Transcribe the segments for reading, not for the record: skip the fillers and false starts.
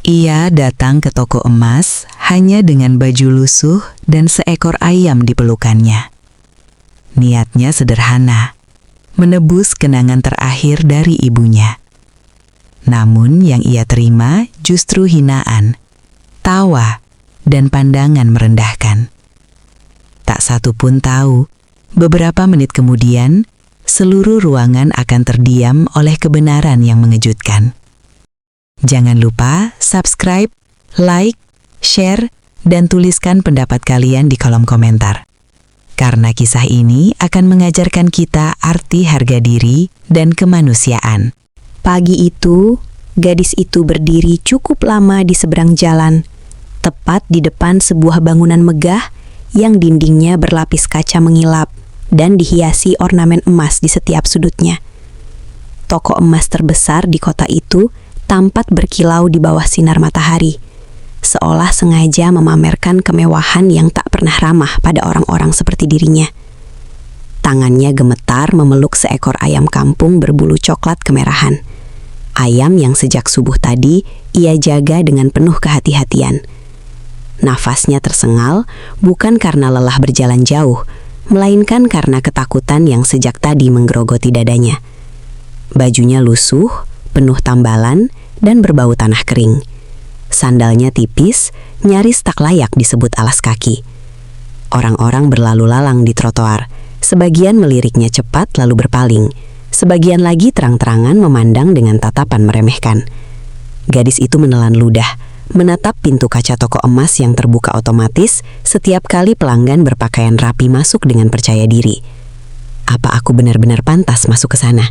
Ia datang ke toko emas hanya dengan baju lusuh dan seekor ayam di pelukannya. Niatnya sederhana, menebus kenangan terakhir dari ibunya. Namun yang ia terima justru hinaan, tawa, dan pandangan merendahkan. Tak satu pun tahu, beberapa menit kemudian, seluruh ruangan akan terdiam oleh kebenaran yang mengejutkan. Jangan lupa subscribe, like, share, dan tuliskan pendapat kalian di kolom komentar. Karena kisah ini akan mengajarkan kita arti harga diri dan kemanusiaan. Pagi itu, gadis itu berdiri cukup lama di seberang jalan, tepat di depan sebuah bangunan megah yang dindingnya berlapis kaca mengilap dan dihiasi ornamen emas di setiap sudutnya. Toko emas terbesar di kota itu tampak berkilau di bawah sinar matahari, seolah sengaja memamerkan kemewahan yang tak pernah ramah pada orang-orang seperti dirinya. Tangannya gemetar memeluk seekor ayam kampung berbulu coklat kemerahan. Ayam yang sejak subuh tadi ia jaga dengan penuh kehati-hatian. Nafasnya tersengal bukan karena lelah berjalan jauh, melainkan karena ketakutan yang sejak tadi menggerogoti dadanya. Bajunya lusuh, penuh tambalan, dan berbau tanah kering. Sandalnya tipis, nyaris tak layak disebut alas kaki. Orang-orang berlalu lalang di trotoar, sebagian meliriknya cepat lalu berpaling, sebagian lagi terang-terangan memandang dengan tatapan meremehkan. Gadis itu menelan ludah, menatap pintu kaca toko emas yang terbuka otomatis setiap kali pelanggan berpakaian rapi masuk dengan percaya diri. Apa aku benar-benar pantas masuk ke sana?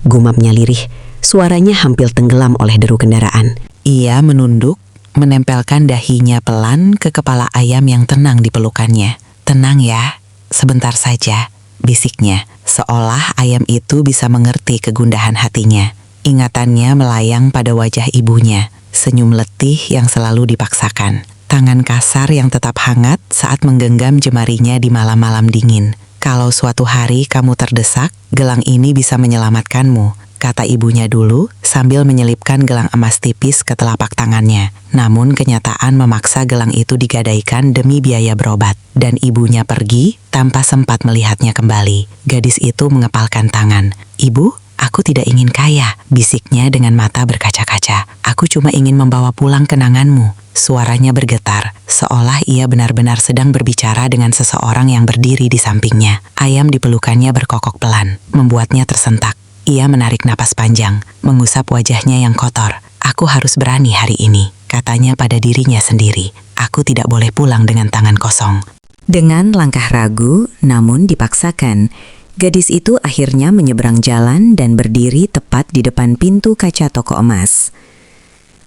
Gumamnya lirih, suaranya hampir tenggelam oleh deru kendaraan. Ia menunduk, menempelkan dahinya pelan ke kepala ayam yang tenang di pelukannya. "Tenang ya, sebentar saja," bisiknya, seolah ayam itu bisa mengerti kegundahan hatinya. Ingatannya melayang pada wajah ibunya, senyum letih yang selalu dipaksakan, tangan kasar yang tetap hangat saat menggenggam jemarinya di malam-malam dingin. "Kalau suatu hari kamu terdesak, gelang ini bisa menyelamatkanmu," kata ibunya dulu sambil menyelipkan gelang emas tipis ke telapak tangannya. Namun kenyataan memaksa gelang itu digadaikan demi biaya berobat, dan ibunya pergi tanpa sempat melihatnya kembali. Gadis itu mengepalkan tangan. "Ibu, aku tidak ingin kaya," bisiknya dengan mata berkaca-kaca. "Aku cuma ingin membawa pulang kenanganmu." Suaranya bergetar, seolah ia benar-benar sedang berbicara dengan seseorang yang berdiri di sampingnya. Ayam di pelukannya berkokok pelan, membuatnya tersentak. Ia menarik napas panjang, mengusap wajahnya yang kotor. "Aku harus berani hari ini," katanya pada dirinya sendiri. "Aku tidak boleh pulang dengan tangan kosong." Dengan langkah ragu, namun dipaksakan, gadis itu akhirnya menyeberang jalan dan berdiri tepat di depan pintu kaca toko emas.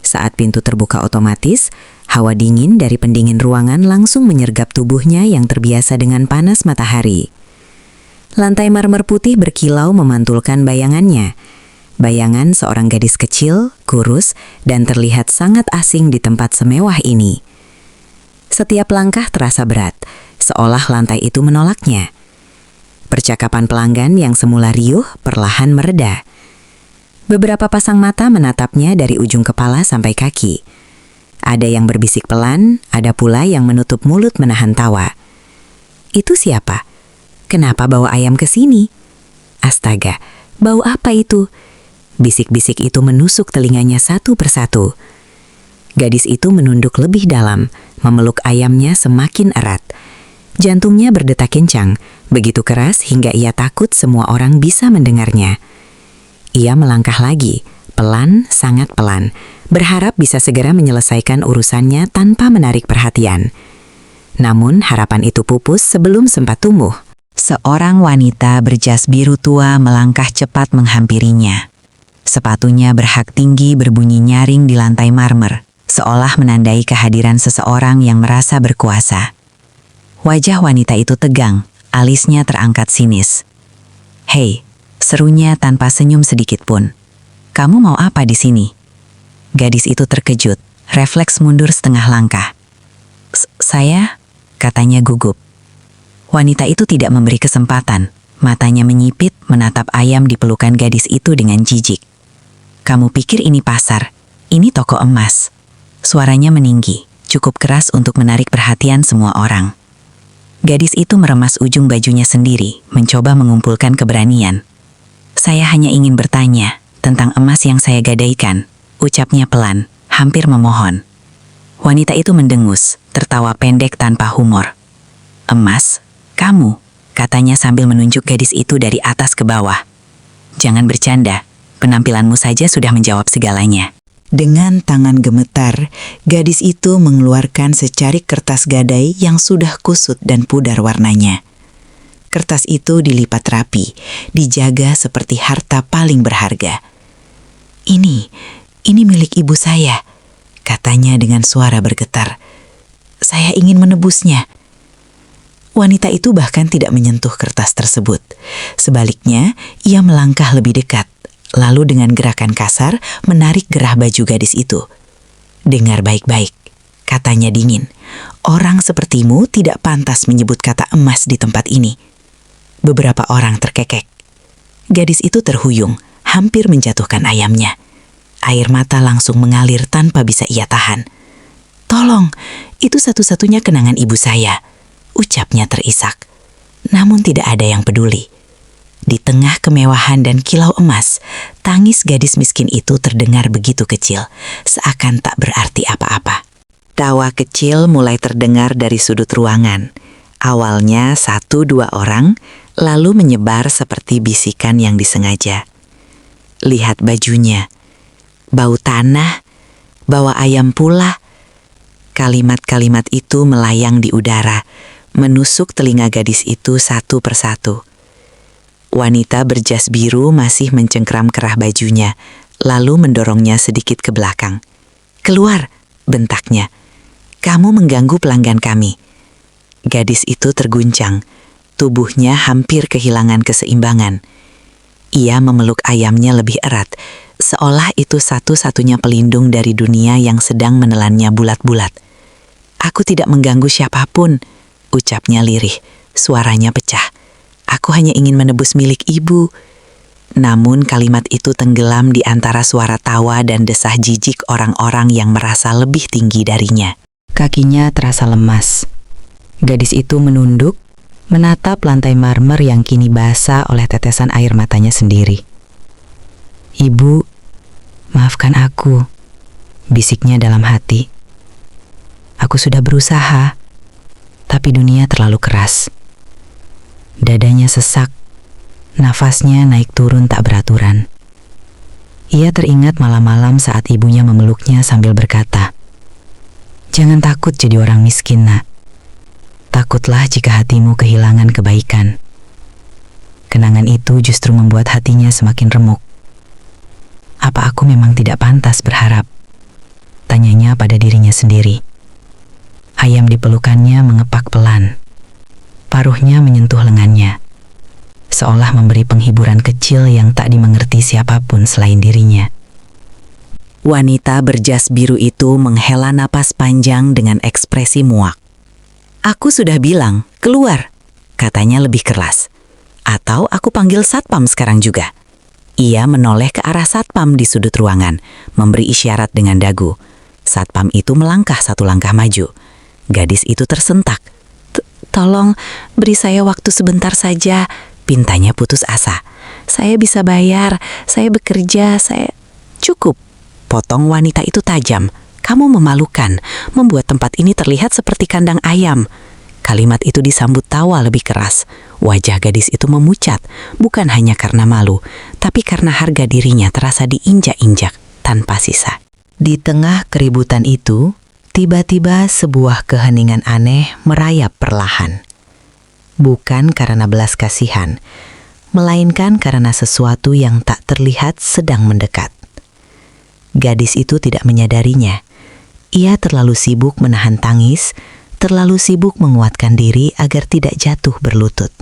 Saat pintu terbuka otomatis, hawa dingin dari pendingin ruangan langsung menyergap tubuhnya yang terbiasa dengan panas matahari. Lantai marmer putih berkilau memantulkan bayangannya. Bayangan seorang gadis kecil, kurus, dan terlihat sangat asing di tempat semewah ini. Setiap langkah terasa berat, seolah lantai itu menolaknya. Percakapan pelanggan yang semula riuh perlahan mereda. Beberapa pasang mata menatapnya dari ujung kepala sampai kaki. Ada yang berbisik pelan, ada pula yang menutup mulut menahan tawa. "Itu siapa? Kenapa bawa ayam ke sini? Astaga, bau apa itu?" Bisik-bisik itu menusuk telinganya satu persatu. Gadis itu menunduk lebih dalam, memeluk ayamnya semakin erat. Jantungnya berdetak kencang, begitu keras hingga ia takut semua orang bisa mendengarnya. Ia melangkah lagi, pelan, sangat pelan, berharap bisa segera menyelesaikan urusannya tanpa menarik perhatian. Namun harapan itu pupus sebelum sempat tumbuh. Seorang wanita berjas biru tua melangkah cepat menghampirinya. Sepatunya berhak tinggi berbunyi nyaring di lantai marmer, seolah menandai kehadiran seseorang yang merasa berkuasa. Wajah wanita itu tegang, alisnya terangkat sinis. "Hei," serunya tanpa senyum sedikit pun. "Kamu mau apa di sini?" Gadis itu terkejut, refleks mundur setengah langkah. Saya, katanya gugup. Wanita itu tidak memberi kesempatan. Matanya menyipit menatap ayam di pelukan gadis itu dengan jijik. "Kamu pikir ini pasar? Ini toko emas. Suaranya meninggi, cukup keras untuk menarik perhatian semua orang. Gadis itu meremas ujung bajunya sendiri, mencoba mengumpulkan keberanian. "Saya hanya ingin bertanya tentang emas yang saya gadaikan," ucapnya pelan, hampir memohon. Wanita itu mendengus, tertawa pendek tanpa humor. "Emas? Kamu?" katanya sambil menunjuk gadis itu dari atas ke bawah. "Jangan bercanda, penampilanmu saja sudah menjawab segalanya." Dengan tangan gemetar, gadis itu mengeluarkan secarik kertas gadai yang sudah kusut dan pudar warnanya. Kertas itu dilipat rapi, dijaga seperti harta paling berharga. Ini milik ibu saya," katanya dengan suara bergetar. "Saya ingin menebusnya." Wanita itu bahkan tidak menyentuh kertas tersebut. Sebaliknya, ia melangkah lebih dekat, lalu dengan gerakan kasar menarik gerah baju gadis itu. "Dengar baik-baik," katanya dingin. "Orang sepertimu tidak pantas menyebut kata emas di tempat ini." Beberapa orang terkekek. Gadis itu terhuyung, hampir menjatuhkan ayamnya. Air mata langsung mengalir tanpa bisa ia tahan. "Tolong, itu satu-satunya kenangan ibu saya," ucapnya terisak. Namun tidak ada yang peduli. Di tengah kemewahan dan kilau emas, tangis gadis miskin itu terdengar begitu kecil, seakan tak berarti apa-apa. Tawa kecil mulai terdengar dari sudut ruangan. Awalnya 1-2 orang, lalu menyebar seperti bisikan yang disengaja. "Lihat bajunya, bau tanah, bawa ayam pula." Kalimat-kalimat itu melayang di udara, menusuk telinga gadis itu satu persatu. Wanita berjas biru masih mencengkram kerah bajunya, lalu mendorongnya sedikit ke belakang. "Keluar," bentaknya. "Kamu mengganggu pelanggan kami." Gadis itu terguncang, tubuhnya hampir kehilangan keseimbangan. Ia memeluk ayamnya lebih erat, seolah itu satu-satunya pelindung dari dunia yang sedang menelannya bulat-bulat. "Aku tidak mengganggu siapapun," ucapnya lirih, suaranya pecah. "Aku hanya ingin menebus milik ibu." Namun kalimat itu tenggelam di antara suara tawa dan desah jijik orang-orang yang merasa lebih tinggi darinya. Kakinya terasa lemas. Gadis itu menunduk, menatap lantai marmer yang kini basah oleh tetesan air matanya sendiri. "Ibu, maafkan aku," bisiknya dalam hati. "Aku sudah berusaha, tapi dunia terlalu keras." Dadanya sesak, nafasnya naik turun tak beraturan. Ia teringat malam-malam saat ibunya memeluknya sambil berkata, "Jangan takut jadi orang miskin, nak. Takutlah jika hatimu kehilangan kebaikan." Kenangan itu justru membuat hatinya semakin remuk. "Apa aku memang tidak pantas berharap?" tanyanya pada dirinya sendiri. Ayam di pelukannya mengepak pelan. Paruhnya menyentuh lengannya, seolah memberi penghiburan kecil yang tak dimengerti siapapun selain dirinya. Wanita berjas biru itu menghela napas panjang dengan ekspresi muak. "Aku sudah bilang, keluar," katanya lebih keras. "Atau aku panggil satpam sekarang juga." Ia menoleh ke arah satpam di sudut ruangan, memberi isyarat dengan dagu. Satpam itu melangkah 1 langkah maju. Gadis itu tersentak. "Tolong, beri saya waktu sebentar saja," pintanya putus asa. "Saya bisa bayar, saya bekerja, saya..." "Cukup," potong wanita itu tajam. "Kamu memalukan, membuat tempat ini terlihat seperti kandang ayam." Kalimat itu disambut tawa lebih keras. Wajah gadis itu memucat, bukan hanya karena malu, tapi karena harga dirinya terasa diinjak-injak tanpa sisa. Di tengah keributan itu, tiba-tiba sebuah keheningan aneh merayap perlahan. Bukan karena belas kasihan, melainkan karena sesuatu yang tak terlihat sedang mendekat. Gadis itu tidak menyadarinya. Ia terlalu sibuk menahan tangis, terlalu sibuk menguatkan diri agar tidak jatuh berlutut.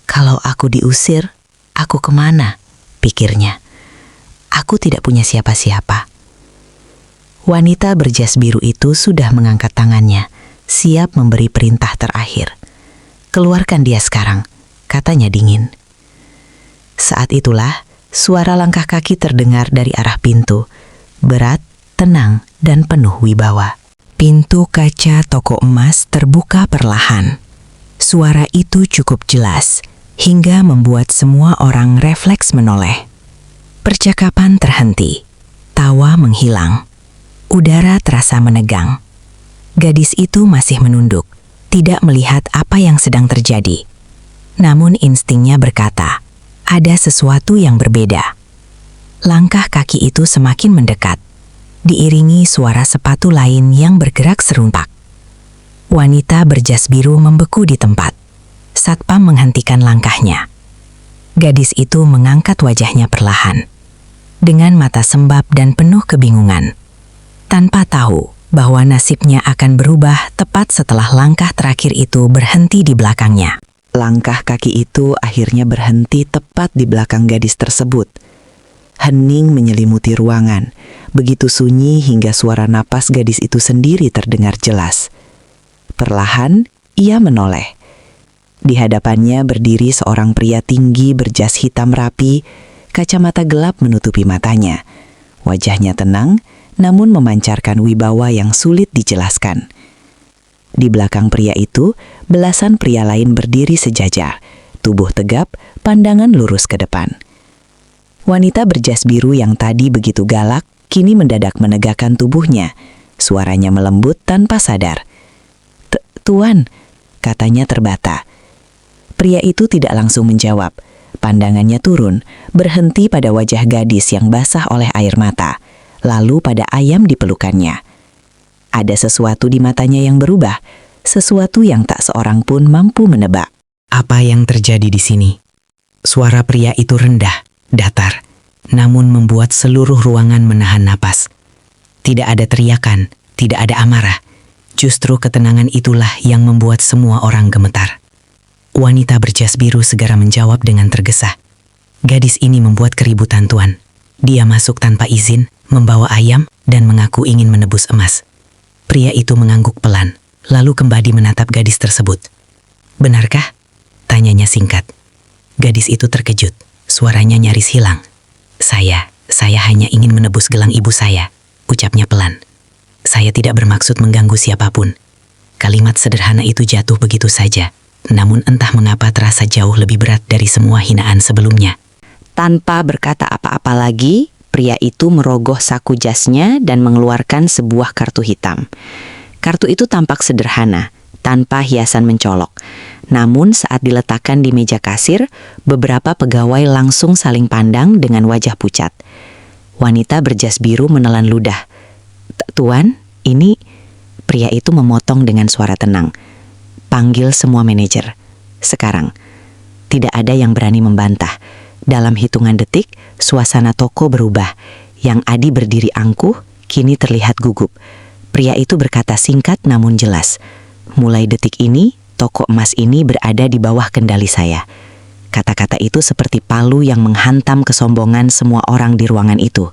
"Kalau aku diusir, aku kemana?" pikirnya. "Aku tidak punya siapa-siapa." Wanita berjas biru itu sudah mengangkat tangannya, siap memberi perintah terakhir. "Keluarkan dia sekarang," katanya dingin. Saat itulah, suara langkah kaki terdengar dari arah pintu, berat tenang dan penuh wibawa. Pintu kaca toko emas terbuka perlahan. Suara itu cukup jelas, hingga membuat semua orang refleks menoleh. Percakapan terhenti, tawa menghilang, udara terasa menegang. Gadis itu masih menunduk, tidak melihat apa yang sedang terjadi. Namun instingnya berkata, ada sesuatu yang berbeda. Langkah kaki itu semakin mendekat, diiringi suara sepatu lain yang bergerak seruntak. Wanita berjas biru membeku di tempat. Satpam menghentikan langkahnya. Gadis itu mengangkat wajahnya perlahan, dengan mata sembab dan penuh kebingungan, tanpa tahu bahwa nasibnya akan berubah tepat setelah langkah terakhir itu berhenti di belakangnya. Langkah kaki itu akhirnya berhenti tepat di belakang gadis tersebut. Hening menyelimuti ruangan, begitu sunyi hingga suara napas gadis itu sendiri terdengar jelas. Perlahan, ia menoleh. Di hadapannya berdiri seorang pria tinggi berjas hitam rapi, kacamata gelap menutupi matanya. Wajahnya tenang, namun memancarkan wibawa yang sulit dijelaskan. Di belakang pria itu, belasan pria lain berdiri sejajar, tubuh tegap, pandangan lurus ke depan. Wanita berjas biru yang tadi begitu galak, kini mendadak menegakkan tubuhnya. Suaranya melembut tanpa sadar. "Tuan," katanya terbata. Pria itu tidak langsung menjawab. Pandangannya turun, berhenti pada wajah gadis yang basah oleh air mata, lalu pada ayam di pelukannya. Ada sesuatu di matanya yang berubah, sesuatu yang tak seorang pun mampu menebak. Apa yang terjadi di sini? Suara pria itu rendah, datar, namun membuat seluruh ruangan menahan napas. Tidak ada teriakan, tidak ada amarah. Justru ketenangan itulah yang membuat semua orang gemetar. Wanita berjas biru segera menjawab dengan tergesa. Gadis ini membuat keributan, Tuan. Dia masuk tanpa izin, membawa ayam, dan mengaku ingin menebus emas. Pria itu mengangguk pelan, lalu kembali menatap gadis tersebut. "Benarkah?" tanyanya singkat. Gadis itu terkejut, suaranya nyaris hilang. Saya hanya ingin menebus gelang ibu saya," ucapnya pelan. "Saya tidak bermaksud mengganggu siapapun." Kalimat sederhana itu jatuh begitu saja. Namun entah mengapa terasa jauh lebih berat dari semua hinaan sebelumnya. Tanpa berkata apa-apa lagi, pria itu merogoh saku jasnya dan mengeluarkan sebuah kartu hitam. Kartu itu tampak sederhana, tanpa hiasan mencolok. Namun saat diletakkan di meja kasir, beberapa pegawai langsung saling pandang dengan wajah pucat. Wanita berjas biru menelan ludah. "Tuan, ini..." Pria itu memotong dengan suara tenang. "Panggil semua manajer. Sekarang." Tidak ada yang berani membantah. Dalam hitungan detik, suasana toko berubah. Yang Adi berdiri angkuh, kini terlihat gugup. Pria itu berkata singkat namun jelas. "Mulai detik ini, toko emas ini berada di bawah kendali saya." Kata-kata itu seperti palu yang menghantam kesombongan semua orang di ruangan itu.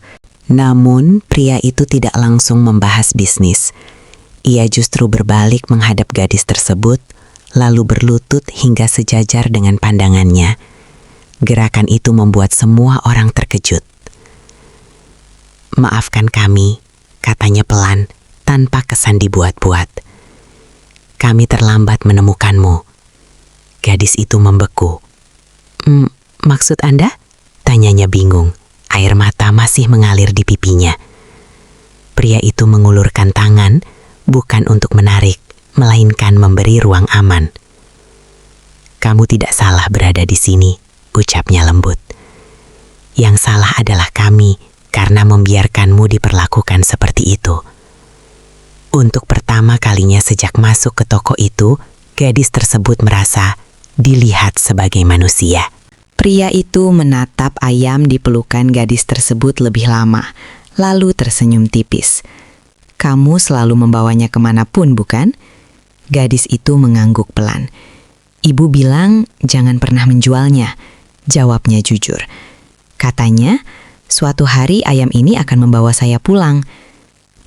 Namun, pria itu tidak langsung membahas bisnis. Ia justru berbalik menghadap gadis tersebut, lalu berlutut hingga sejajar dengan pandangannya. Gerakan itu membuat semua orang terkejut. "Maafkan kami," katanya pelan, tanpa kesan dibuat-buat. "Kami terlambat menemukanmu." Gadis itu membeku. Maksud Anda?" tanyanya bingung. Air mata masih mengalir di pipinya. Pria itu mengulurkan tangan, bukan untuk menarik, melainkan memberi ruang aman. "Kamu tidak salah berada di sini," ucapnya lembut. "Yang salah adalah kami karena membiarkanmu diperlakukan seperti itu." Untuk pertama kalinya sejak masuk ke toko itu, gadis tersebut merasa dilihat sebagai manusia. Pria itu menatap ayam di pelukan gadis tersebut lebih lama, lalu tersenyum tipis. "Kamu selalu membawanya kemanapun, bukan?" Gadis itu mengangguk pelan. "Ibu bilang jangan pernah menjualnya," jawabnya jujur. "Katanya, suatu hari ayam ini akan membawa saya pulang."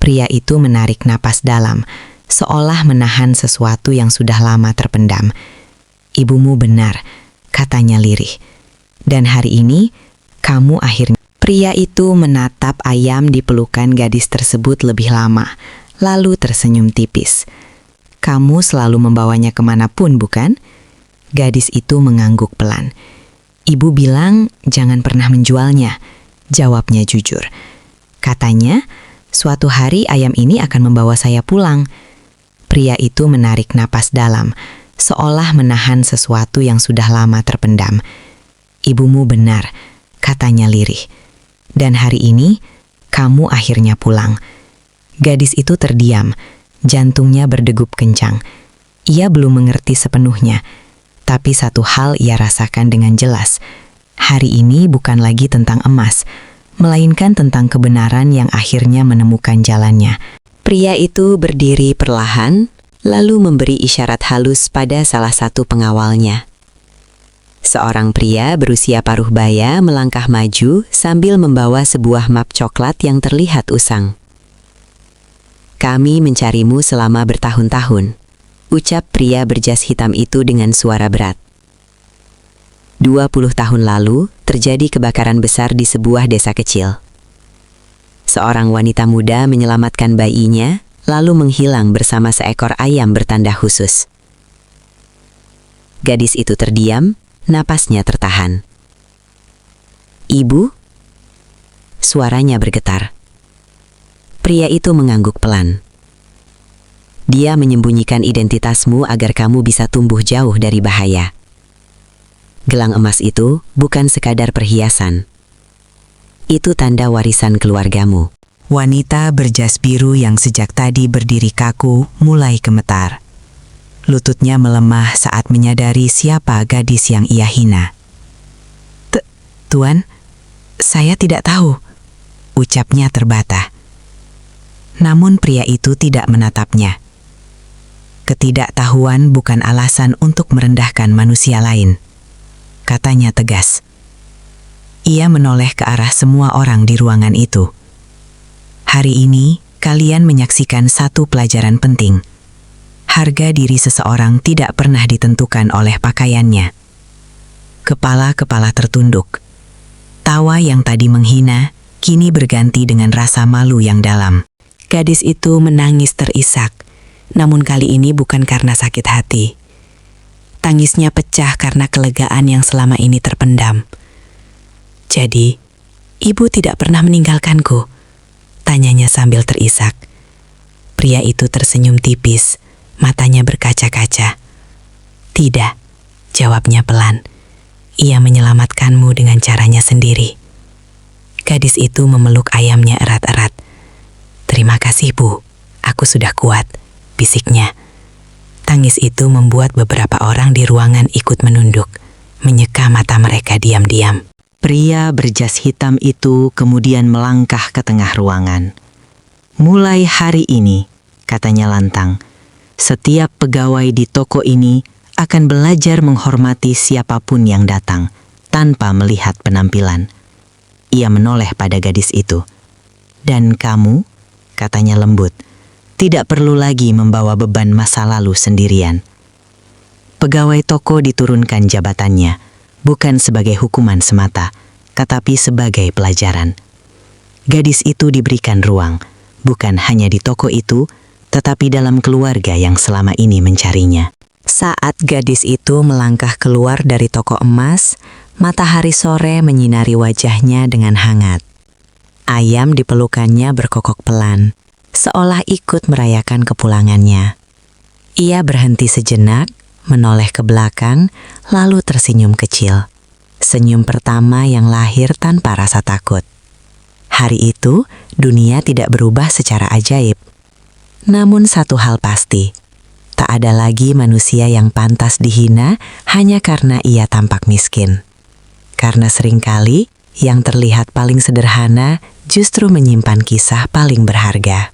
Pria itu menarik napas dalam, seolah menahan sesuatu yang sudah lama terpendam. "Ibumu benar," katanya lirih. "Dan hari ini, kamu akhirnya..." Pria itu menatap ayam di pelukan gadis tersebut lebih lama, lalu tersenyum tipis. Kamu selalu membawanya kemanapun, bukan? Gadis itu mengangguk pelan. Ibu bilang jangan pernah menjualnya, jawabnya jujur. Katanya, suatu hari ayam ini akan membawa saya pulang. Pria itu menarik napas dalam, seolah menahan sesuatu yang sudah lama terpendam. Ibumu benar, katanya lirih. Dan hari ini, kamu akhirnya pulang. Gadis itu terdiam, jantungnya berdegup kencang. Ia belum mengerti sepenuhnya, tapi satu hal ia rasakan dengan jelas. Hari ini bukan lagi tentang emas, melainkan tentang kebenaran yang akhirnya menemukan jalannya. Pria itu berdiri perlahan, lalu memberi isyarat halus pada salah satu pengawalnya. Seorang pria berusia paruh baya melangkah maju sambil membawa sebuah map coklat yang terlihat usang. "Kami mencarimu selama bertahun-tahun," ucap pria berjas hitam itu dengan suara berat. 20 tahun lalu, terjadi kebakaran besar di sebuah desa kecil. Seorang wanita muda menyelamatkan bayinya, lalu menghilang bersama seekor ayam bertanda khusus. Gadis itu terdiam, napasnya tertahan. "Ibu?" Suaranya bergetar. Pria itu mengangguk pelan. "Dia menyembunyikan identitasmu agar kamu bisa tumbuh jauh dari bahaya. Gelang emas itu bukan sekadar perhiasan. Itu tanda warisan keluargamu." Wanita berjas biru yang sejak tadi berdiri kaku mulai gemetar. Lututnya melemah saat menyadari siapa gadis yang ia hina. "Tuan, saya tidak tahu," ucapnya terbata. Namun pria itu tidak menatapnya. "Ketidaktahuan bukan alasan untuk merendahkan manusia lain," katanya tegas. Ia menoleh ke arah semua orang di ruangan itu. "Hari ini, kalian menyaksikan satu pelajaran penting. Harga diri seseorang tidak pernah ditentukan oleh pakaiannya." Kepala-kepala tertunduk. Tawa yang tadi menghina, kini berganti dengan rasa malu yang dalam. Gadis itu menangis terisak, namun kali ini bukan karena sakit hati. Tangisnya pecah karena kelegaan yang selama ini terpendam. "Jadi, ibu tidak pernah meninggalkanku?" tanyanya sambil terisak. Pria itu tersenyum tipis, matanya berkaca-kaca. "Tidak," jawabnya pelan. "Ia menyelamatkanmu dengan caranya sendiri." Gadis itu memeluk ayamnya erat-erat. "Terima kasih, Bu. Aku sudah kuat," bisiknya. Tangis itu membuat beberapa orang di ruangan ikut menunduk, menyeka mata mereka diam-diam. Pria berjas hitam itu kemudian melangkah ke tengah ruangan. "Mulai hari ini," katanya lantang, "setiap pegawai di toko ini akan belajar menghormati siapapun yang datang, tanpa melihat penampilan." Ia menoleh pada gadis itu. "Dan kamu," katanya lembut, "tidak perlu lagi membawa beban masa lalu sendirian." Pegawai toko diturunkan jabatannya, bukan sebagai hukuman semata, tetapi sebagai pelajaran. Gadis itu diberikan ruang, bukan hanya di toko itu, tetapi dalam keluarga yang selama ini mencarinya. Saat gadis itu melangkah keluar dari toko emas, matahari sore menyinari wajahnya dengan hangat. Ayam di pelukannya berkokok pelan, seolah ikut merayakan kepulangannya. Ia berhenti sejenak, menoleh ke belakang, lalu tersenyum kecil. Senyum pertama yang lahir tanpa rasa takut. Hari itu, dunia tidak berubah secara ajaib. Namun satu hal pasti, tak ada lagi manusia yang pantas dihina hanya karena ia tampak miskin. Karena seringkali, yang terlihat paling sederhana justru menyimpan kisah paling berharga.